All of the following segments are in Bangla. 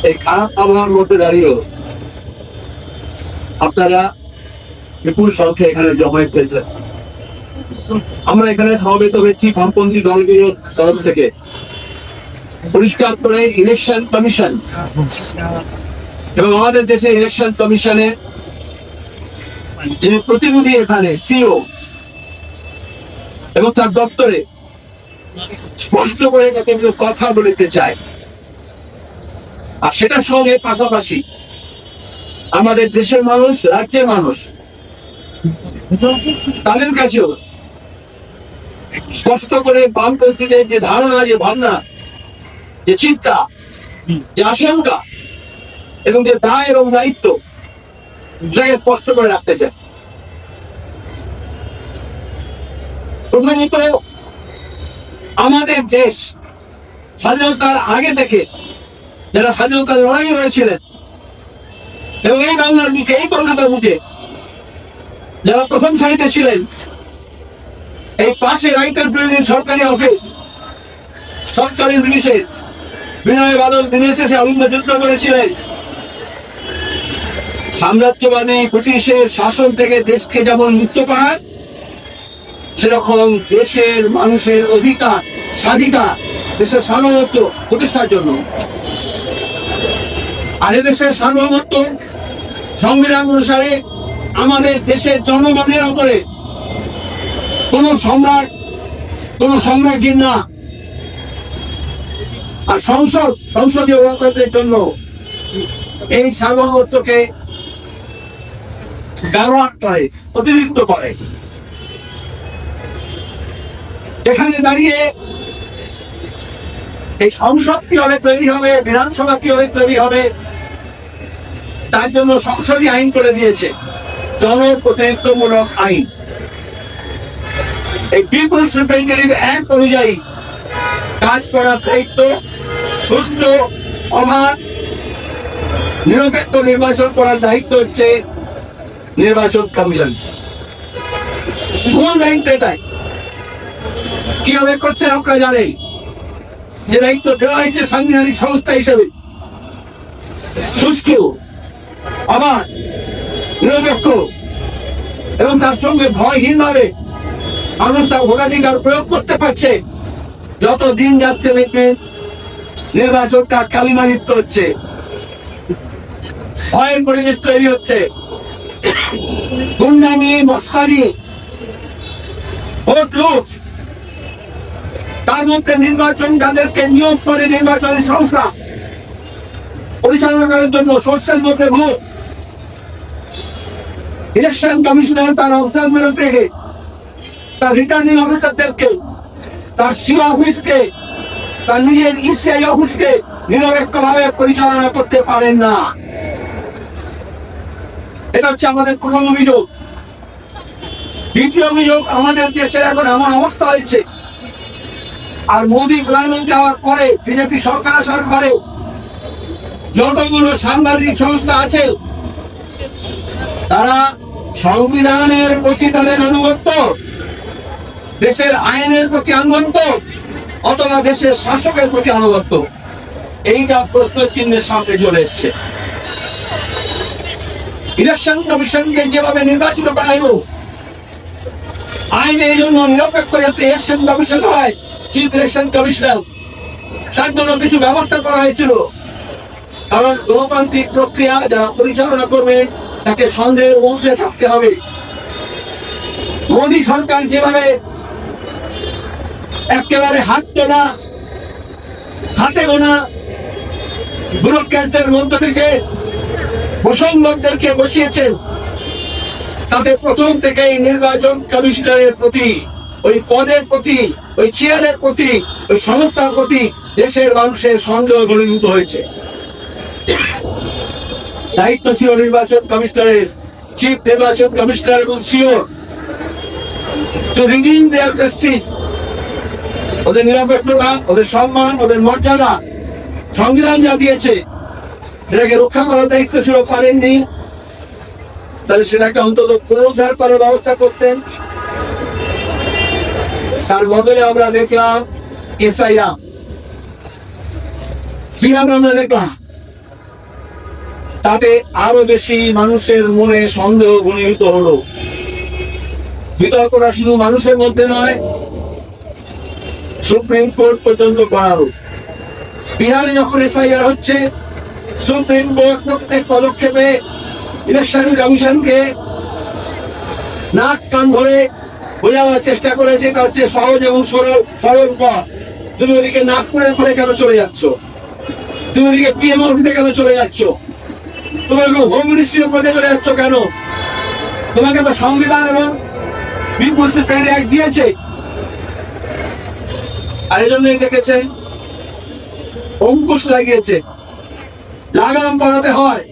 এই খারাপ আবহাওয়ার মধ্যে দাঁড়িয়েও আপনারা বিপুল সংখ্যা এখানে জমায়েত হয়েছে। আমরা এখানে সমবেত হয়েছি বামপন্থী দলগুলোর তরফ থেকে পরিষ্কার করে ইলেকশন কমিশন এবং আমাদের দেশে ইলেকশন কমিশনের যিনি প্রতিনিধি এখানে সিও এবং তার দপ্তরে স্পষ্ট করে কথা বলতে চায়। আর সেটার সঙ্গে পাশাপাশি আমাদের দেশের মানুষ, রাজ্যের মানুষ, তাদের কাছেও স্পষ্ট করে বামপন্থীদের যে ধারণা, যে ভাবনা, যে চিন্তা, যে আশঙ্কা এবং যে দায় এবং দায়িত্ব, সেটাকে স্পষ্ট করে রাখতে চায়। প্রথমত আমাদের দেশ স্বাধীনতার আগে থেকে যারা স্বাধীনতার লড়াই হয়েছিলেন এবং এই বাংলার বুকে, এই কলকাতার বুকে যারা প্রথম সারিতে ছিলেন, এই পাশে রাইটার বিল্ডিং সরকারি অফিস, সরকারি বিশেষ বিনয় বাদল দিনেশ এসে অভিন্ন যুদ্ধ করেছিলেন। সাম্রাজ্যবাদী ব্রিটিশের শাসন থেকে দেশকে যেমন মুক্ত করার, সেরকম দেশের মানুষের অধিকার, স্বাধিকার, দেশের সার্বভৌমত্ব প্রতিষ্ঠার জন্য। আর দেশের সার্বভৌমত্ব সংবিধান অনুসারে আমাদের দেশের জনগণের উপরে কোন সম্রাট, কোন সম্রাজ্ঞী না। আর সংসদীয় গণতন্ত্রের জন্য এই সার্বভৌমত্বকে ব্যবহার করে, প্রতিনিধিত্ব করে। এখানে দাঁড়িয়ে এই সংসদ কিভাবে তৈরি হবে, বিধানসভা কিভাবে তৈরি হবে, তার জন্য সংসদীয় আইন করে দিয়েছে, জনপ্রতিনিধিত্বমূলক আইন। এই পিপলস রিপ্রেজেন্টেটিভ অ্যাক্ট অনুযায়ী কাজ করার দায়িত্ব, সুষ্ঠু, অবাধ, নিরপেক্ষ নির্বাচন করার দায়িত্ব হচ্ছে নির্বাচন কমিশন। কোন দায়িত্ব এটাই কিভাবে করছেন আপনারা জানেন। যে দায়িত্ব দেওয়া হয়েছে সাংবিধানিক সংস্থা হিসেবে সুষ্ঠু, অবাধ, নিরপেক্ষ এবং তার সঙ্গে ভয়হীন ভাবে মানুষ তার ভোটাধিকার প্রয়োগ করতে পারছে। যত দিন যাচ্ছে দেখবেন নির্বাচনটা কালিমালিপ্ত হচ্ছে, ভয়ের পরিবেশ তৈরি হচ্ছে, গুন্ডামি, মস্কারি, ভোট লুট। তার মধ্যে নির্বাচন যাদেরকে নিয়োগ করে নির্বাচনী সংস্থা পরিচালনা করার জন্য সোর্সের মধ্যে ভোট, ইলেকশন কমিশনার তার অবজারভার থেকে তার রিটার্নিং অফিসারদেরকে, তার সিও অফিসকে, তার নিজের ইসিআই অফিসকে নিরপেক্ষভাবে পরিচালনা করতে পারেন না। এটা হচ্ছে আমাদের প্রথম অভিযোগ। দ্বিতীয় অভিযোগ, আমাদের দেশে এখন এমন অবস্থা হয়েছে, আর মোদী প্রধানমন্ত্রী হওয়ার পরে, বিজেপি সরকার আসার পরে যতগুলো সাংবাদিক সংস্থা আছে তারা সংবিধানের প্রতি তাদের আনুগত্য, দেশের আইনের প্রতি আনুগত্য অথবা দেশের শাসকের প্রতি আনুগত্য, এইটা প্রশ্ন চিহ্নের সামনে চলে এসছে। ইলেকশন কমিশনকে যেভাবে নির্বাচিত করা হলো, আইন এই জন্য নিরপেক্ষ যাতে ইলেকশন কমিশন হয়, চিফ ইলেকশন কমিশনার, তার জন্য কিছু ব্যবস্থা করা হয়েছিল। কারণ গণতান্ত্রিক প্রক্রিয়া যারা পরিচালনা করবে তাকে সন্দেহের মধ্যে থাকতে হবে। মোদী সরকার যেভাবে একেবারে হাতে গোনা ব্যুরোক্র্যাটদের মধ্য থেকে প্রসঙ্গদেরকে বসিয়েছেন, তাতে প্রথম থেকেই নির্বাচন কমিশনারের প্রতি, ওই পদের প্রতি, ওই চেয়ারের প্রতি, ওই সংস্থার প্রতি দেশের মানুষের সন্দেহ ঘনীভূত হয়েছে। দায়িত্ব ছিল নির্বাচন কমিশনারের, চিফ নির্বাচন কমিশনার এবং সিও, ওদের নিরপেক্ষতা, ওদের সম্মান, ওদের মর্যাদা সংবিধান যা দিয়েছে সেটাকে রক্ষা করার দায়িত্ব ছিল, পারেননি। তাহলে সেটাকে অন্তত পুনরুদ্ধার করার ব্যবস্থা করতেন। তার বদলে আমরা দেখলাম এসআইআর, বিহার আমরা দেখলাম তাতে আরো বেশি মানুষের মনে সন্দেহ ঘনীভূত হলো। বিতর্কটা শুধু মানুষের মধ্যে নয়, সুপ্রিম কোর্ট পর্যন্ত করালো। বিহারে যখন এসআইআর হচ্ছে, সুপ্রিম কোর্ট প্রত্যেক পদক্ষেপে ইলেকশন কমিশনকে নাক কান ধরে বোঝাবার চেষ্টা করেছে তার চেয়ে সহজ এবং সরল পথ। তুমি ওদিকে নাগপুরের পরে কেন চলে যাচ্ছ? তুমি ওদিকে পিএম অফিসে কেন চলে যাচ্ছ? তোমার হোম মিনিস্ট্রির পদে চলে যাচ্ছ কেন? তোমাকে তো সংবিধান এবং পিপলস ডিফেন্স অ্যাক্ট দিয়েছে। আর এই জন্যই দেখেছে অঙ্কুশ লাগিয়েছে, লাগাম পড়াতে হয়।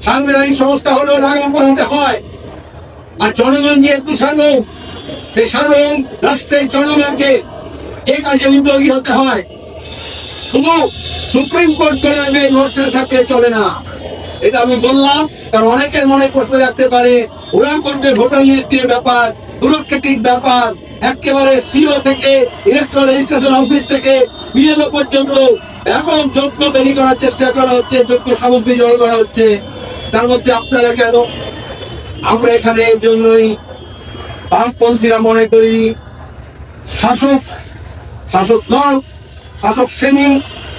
সাংবিধানিক সংস্থা হলেও লাগাম পড়াতে হয়। আর জনগণ যেহেতু সার্বভৌম, সেই সার্বভৌম রাষ্ট্রের জনগণকে এই কাজে উদ্যোগী হতে হয়। শুধু সুপ্রিম কোর্ট করে বসে থাকলে চলে না, এটা আমি বললাম কারণ অনেকে মনে করতে রাখতে পারে ওরা কোর্টের ভোটার লিস্টের ব্যাপার, ব্যুরোক্রেটিক ব্যাপার, একেবারে সিও থেকে ইলেকশন রেজিস্ট্রেশন অফিস থেকে বিএলও পর্যন্ত এখন যোগ্য তৈরি করার চেষ্টা করা হচ্ছে, যোগ্য সামগ্রী জড়ো করা হচ্ছে। তার মধ্যে আপনারা কেন? আমরা এখানে এই জন্যই বামপন্থীরা মনে করি শাসক দল, শাসক শ্রেণী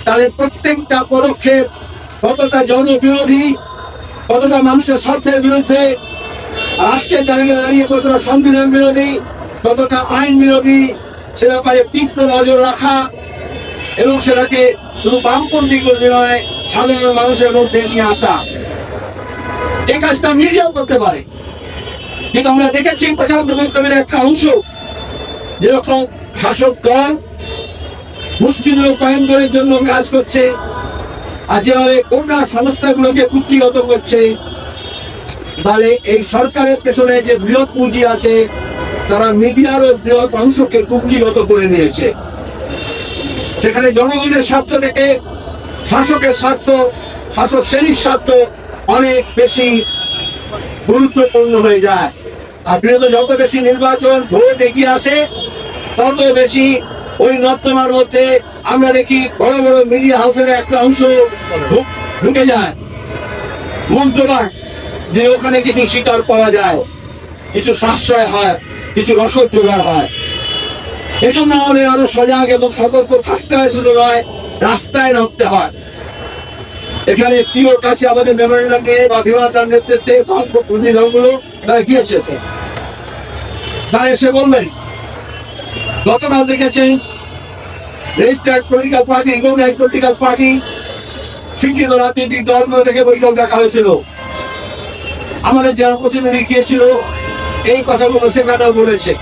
তাদের প্রত্যেকটা পদক্ষেপ কতটা জনবিরোধী, কতটা মানুষের স্বার্থের বিরুদ্ধে, আজকে দাঁড়িয়ে কতটা সংবিধান বিরোধী, কতটা আইন বিরোধী, সে ব্যাপারে তীক্ষ্ণ নজর রাখা এবং সেটাকে শুধু বামপন্থী কর্মী নয় সাধারণ মানুষের মধ্যে নিয়ে আসা। এই কাজটা মিডিয়াও করতে পারে, কিন্তু আমরা দেখেছি প্রশান্ত বিপ্লবের একটা অংশ যেরকম শাসক দল মুষ্টিমেয় কয়েকজনের জন্য কাজ করছে আর যেভাবে গোটা সংস্থাগুলোকে কুক্ষিগত করছে, তাহলে এই সরকারের পেছনে যে বৃহৎ পুঁজি আছে তারা মিডিয়ারও বৃহৎ অংশকে কুক্ষিগত করে নিয়েছে। সেখানে জনগণের স্বার্থ থেকে শাসকের স্বার্থ, শাসক শ্রেণীর স্বার্থ অনেক বেশি গুরুত্বপূর্ণ হয়ে যায়। আর যত বেশি নির্বাচন ভোট এগিয়ে আসে তত বেশি ওই নর্দমার মধ্যে আমরা দেখি বড় বড় মিডিয়া হাউসের একটা অংশ ঢুকে যায়, মুজদমার, যে ওখানে কিছু শিকার পাওয়া যায়, কিছু সাশ্রয় হয়, কিছু রসদ জোগাড় হয়। এজন্য আমাদের আরো সজাগ এবং সতর্ক থাকতে হয়, শুধু নয় রাস্তায় নামতে হয়। এখানে সিওর কাছে আমাদের মেমোরিয়াল নিয়ে বা বিমানটার নেতৃত্বে প্রতিনিধিগুলো তারা গিয়েছে, তারা এসে বলবেন গতকাল দেখেছেন registered political party, recognise political party, শিক্ষিত রাজনৈতিক দলগুলো থেকে বৈঠক দেখা হয়েছিল। আমাদের যারা প্রতিনিধি গিয়েছিল এই কথাগুলো সেখানেও বলেছে।